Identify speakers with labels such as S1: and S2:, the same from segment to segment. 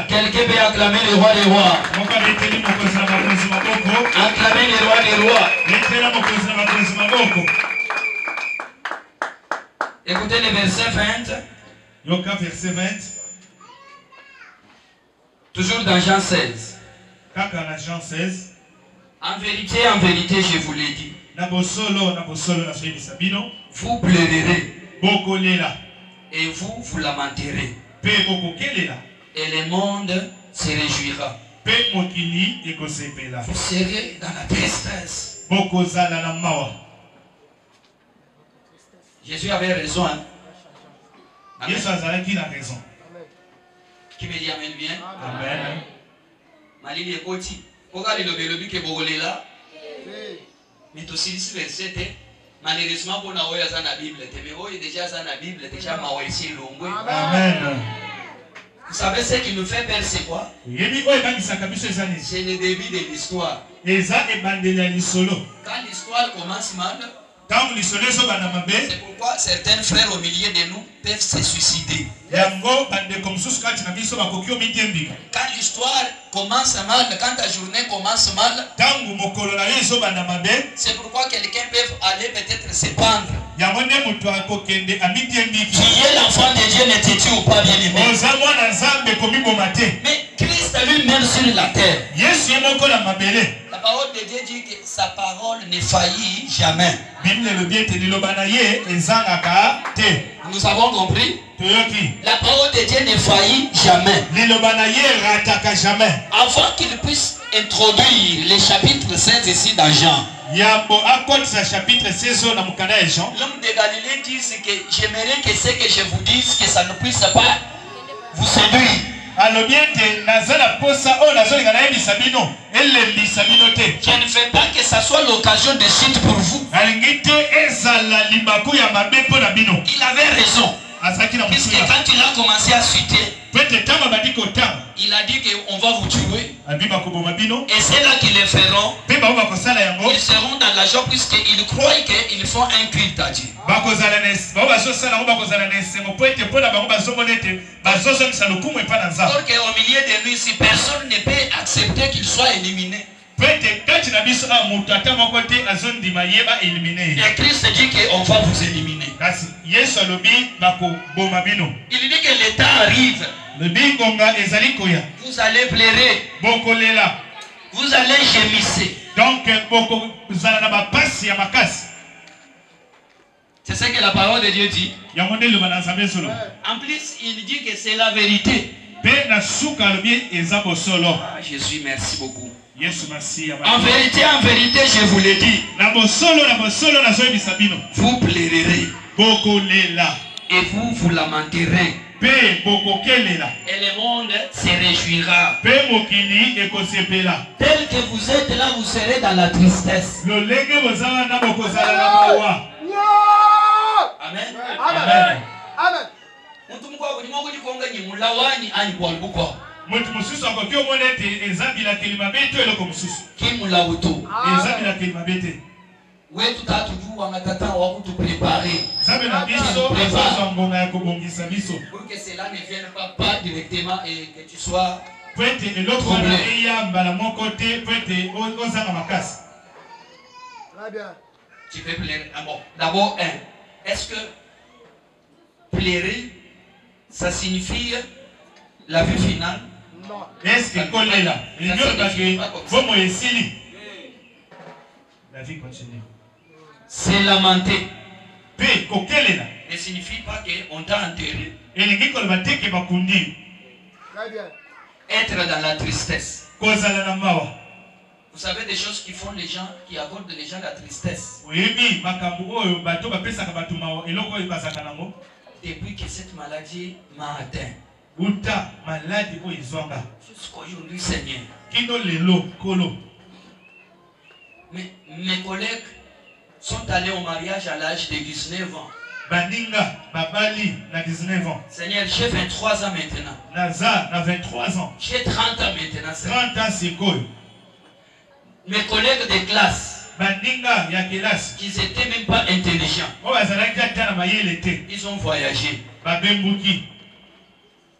S1: Quelqu'un peut acclamer le roi des rois. Acclamer le roi des rois. Écoutez le verset 20.
S2: Yoka verset 20.
S1: Toujours dans Jean 16.
S2: Kaka na Jean 16.
S1: En vérité, je vous l'ai dit. Vous pleurerez. Et vous lamenterez. Et le monde se réjouira. Vous serez dans la tristesse. Jésus avait raison. Hein? Amen. Qui me dit amen bien?
S2: Amen.
S1: Malili ekoti. Pourquoi le belobi ke bogolela? Mais aussi ici verset malheureusement pour na oya za na Bible. Mais oya déjà za na Bible déjà maoisi longwe.
S2: Amen.
S1: Vous savez ce qui nous fait peur c'est quoi? C'est le début de l'histoire. Quand l'histoire commence mal, c'est pourquoi certains frères au milieu de nous peuvent se suicider. Quand l'histoire commence mal, quand ta journée commence mal, c'est pourquoi quelqu'un peut aller peut-être se pendre. Qui est l'enfant de Dieu, ne te tue ou pas bien aimé? Mais Christ lui-même sur la terre. La parole de Dieu dit que sa parole ne faillit jamais. Nous avons compris? La parole de Dieu ne faillit jamais. Avant qu'il puisse introduire le chapitre 16 ici dans Jean, l'homme de Galilée dit que j'aimerais que ce que je vous dise, que ça ne puisse pas vous séduire. Je ne veux pas que ça soit l'occasion de chute pour vous. Il avait raison. Puisque quand il a commencé à chuter, il a dit qu'on va vous tuer. Et c'est là qu'ils le feront. Ils seront dans la joie puisqu'ils croient qu'ils font un culte à Dieu. Pour qu'au milieu de nous ici, personne ne peut accepter qu'il soit éliminé. Et Christ dit qu'on va vous éliminer. Il dit que le temps arrive. Vous allez pleurer. Vous allez gémisser. C'est ce que la parole de Dieu dit. En plus, il dit que c'est la vérité. Ah, Jésus, merci beaucoup. En vérité, je vous l'ai dit. Vous pleurerez. Et vous lamenterez. Et le monde se réjouira. Tel que vous êtes là, vous serez dans la tristesse. Amen. Amen. Amen. Oui, tout à toujours, on a tout préparé. Pour que cela ne vienne pas directement et que tu sois troublé. Tu peux pleurer. D'abord, est-ce que pleurer, ça signifie la vue finale?
S2: Non. Est-ce que là? La vie continue.
S1: C'est lamenter.
S2: Ne
S1: signifie pas qu'on t'a enterré. Être dans la tristesse. Vous savez des choses qui font les gens, qui accordent les gens la tristesse. Depuis que cette maladie m'a atteint. Jusqu'aujourd'hui, Seigneur. Mais mes collègues sont allés au mariage à l'âge de 19 ans. Seigneur, j'ai 23 ans maintenant. J'ai 30 ans maintenant.
S2: 30 ans, c'est quoi?
S1: Mes collègues de classe, qui n'étaient même pas intelligents, ils ont voyagé.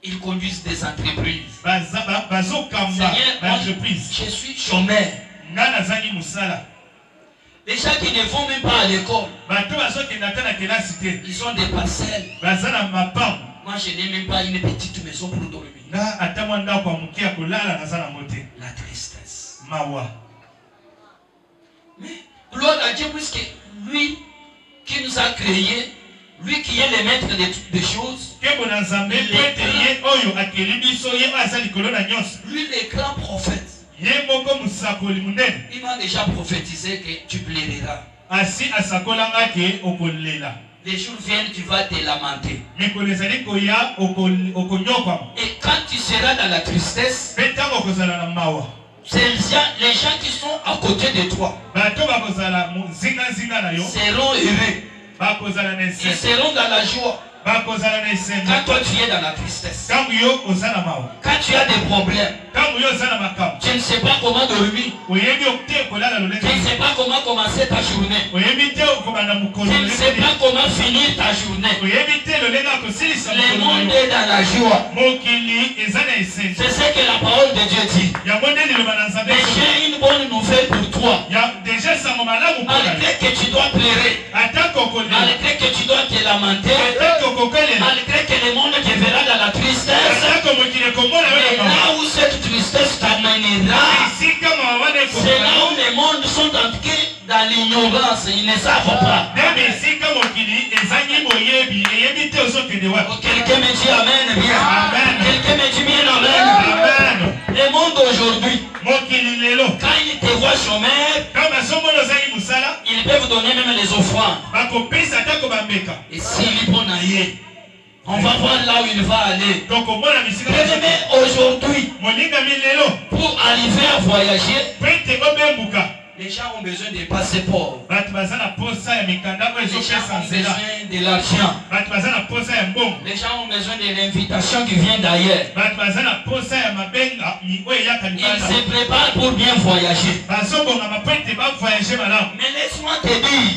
S1: Ils conduisent des entreprises.
S2: Seigneur,
S1: je suis chômeur. Les gens qui ne vont même pas à l'école, ils ont des parcelles. Moi, je n'ai même pas une petite maison pour dormir. La tristesse. Mais, gloire à Dieu, puisque lui qui nous a créés, lui qui est le maître des choses, lui, le grand prophète, il m'a déjà prophétisé que tu plairas. Les jours viennent, tu vas te lamenter. Et quand tu seras dans la tristesse, les gens qui sont à côté de toi seront heureux. Ils seront dans la joie. Quand toi tu es dans la tristesse, quand tu as des problèmes, tu ne sais pas comment dormir, tu ne sais pas comment commencer ta journée, tu ne sais pas comment finir ta journée. Le monde est dans la joie. C'est ce que la parole de Dieu dit. Mais j'ai une bonne nouvelle pour toi. Malgré que tu dois pleurer, malgré que tu dois te lamenter, malgré que le monde te verra dans la tristesse, mais là où cette tristesse t'amènera, c'est là où les mondes sont entrés dans l'ignorance, ils ne savent pas. Quelqu'un me dit amen bien. Quelqu'un me dit bien amen. Le monde aujourd'hui, quand ils te voient chômeur, ils peuvent donner même les offrandes. Et s'il est naïe, on va voir là où il va aller. Mais aujourd'hui, pour arriver à voyager, les gens ont besoin de passeports. Les gens ont besoin de l'argent. Les gens ont besoin de l'invitation qui vient d'ailleurs. Ils se préparent pour bien voyager. Mais laisse-moi te dire,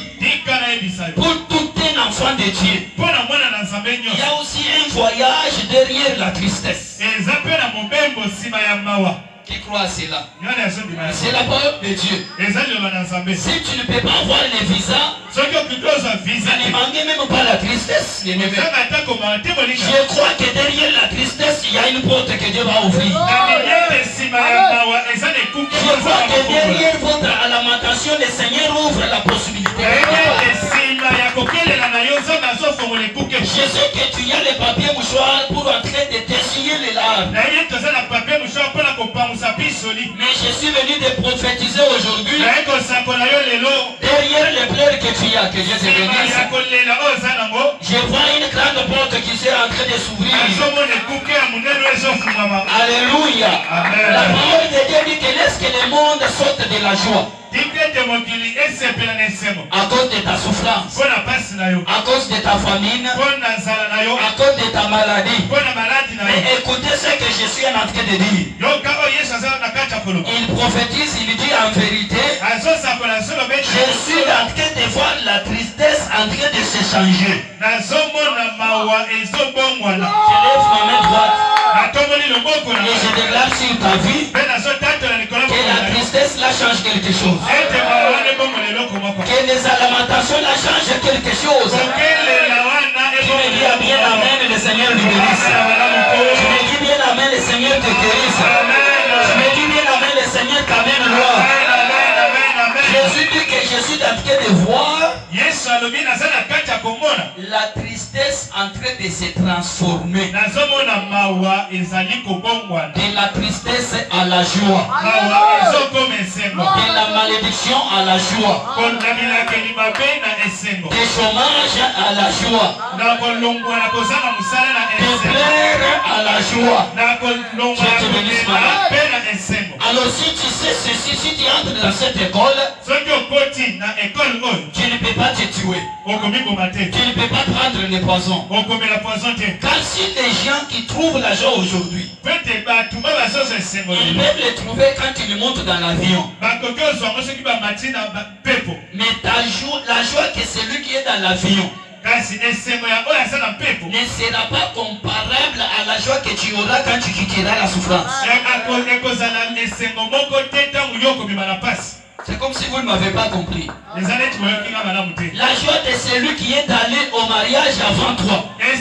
S1: pour tout un enfant de Dieu, il y a aussi un voyage derrière la tristesse. Qui croit à cela? C'est la parole de Dieu. Si tu ne peux pas avoir les visas, ça ne manque même pas la tristesse. Je crois que derrière la tristesse, il y a une porte que Dieu va ouvrir. Je crois que derrière votre lamentation, le Seigneur ouvre la possibilité. Je sais que tu as les papiers mouchoirs pour entrer de t'essuyer les larmes. Mais je suis venu te prophétiser aujourd'hui. Derrière les pleurs que tu as, que Dieu te bénisse, je vois une grande porte qui s'est en train de s'ouvrir. Alléluia. La parole de Dieu dit que laisse que le monde sorte de la joie. À cause de ta souffrance, à cause de ta famine, à cause de ta maladie. Mais écoutez ce que je suis en train de dire. Il prophétise, il dit en vérité, je suis en train de voir la tristesse en train de se changer. Je lève ma main droite et je déclare sur ta vie que la tristesse là change quelque chose. Que les lamentations là changent quelque chose. Tu me dis bien amen, le Seigneur nous bénisse. Tu me dis bien amen, le Seigneur te guérisse. Tu me dis bien amen, le Seigneur t'amène loin. Jésus dit que je suis en train de voir la tristesse en train de se transformer. De la tristesse à la joie. De la malédiction à la joie. De chômage à la joie. De pleurs à la joie. Je te bénisse maintenant. Alors si tu sais ceci, si tu entres dans cette école, tu ne peux pas te tuer. Tu ne peux pas prendre les poisons. Car si les gens qui trouvent la joie aujourd'hui, ils peuvent les trouver quand ils montent dans l'avion. Mais ta joie, la joie que celui qui est dans l'avion, ne sera pas comparable à la joie que tu auras quand tu quitteras la souffrance. C'est comme si vous ne m'avez pas compris. La joie de celui qui est allé au mariage avant toi ne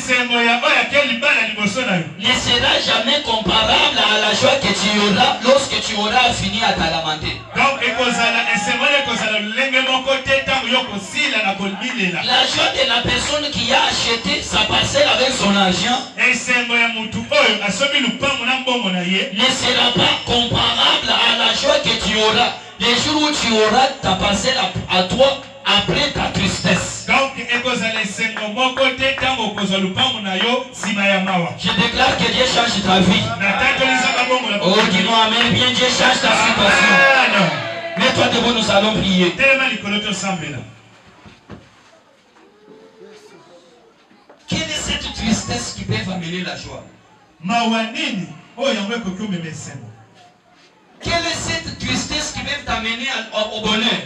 S1: sera jamais comparable à la joie que tu auras lorsque tu auras fini à ta lamenter. La joie de la personne qui a acheté sa parcelle avec son argent ne sera pas comparable à la joie que tu auras les jours où tu auras ta parcelle à toi après ta tristesse. Je déclare que Dieu change ta vie. Oh, dis-moi amen. Bien, Dieu change ta situation. Mets-toi debout, nous allons prier. Quelle est cette tristesse qui peut amener la joie? Quelle est cette tristesse qui peut t'amener au bonheur?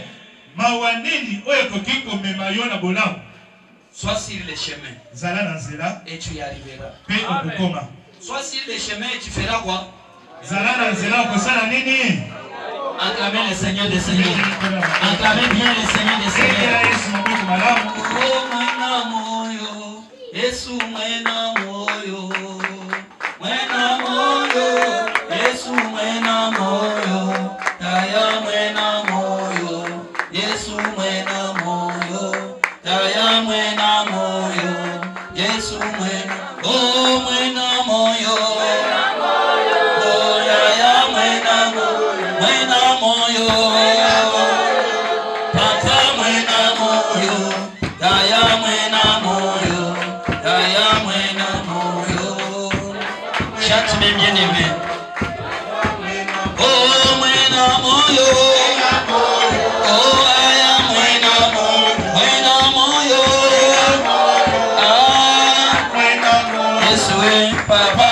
S1: Sois sur les chemins et tu y arriveras. Sois sur les chemins et tu feras quoi? Acclamez le Seigneur des Seigneurs. Acclamez bien le Seigneur des Seigneurs. Chante mes bien-aimés. Oh, Papa,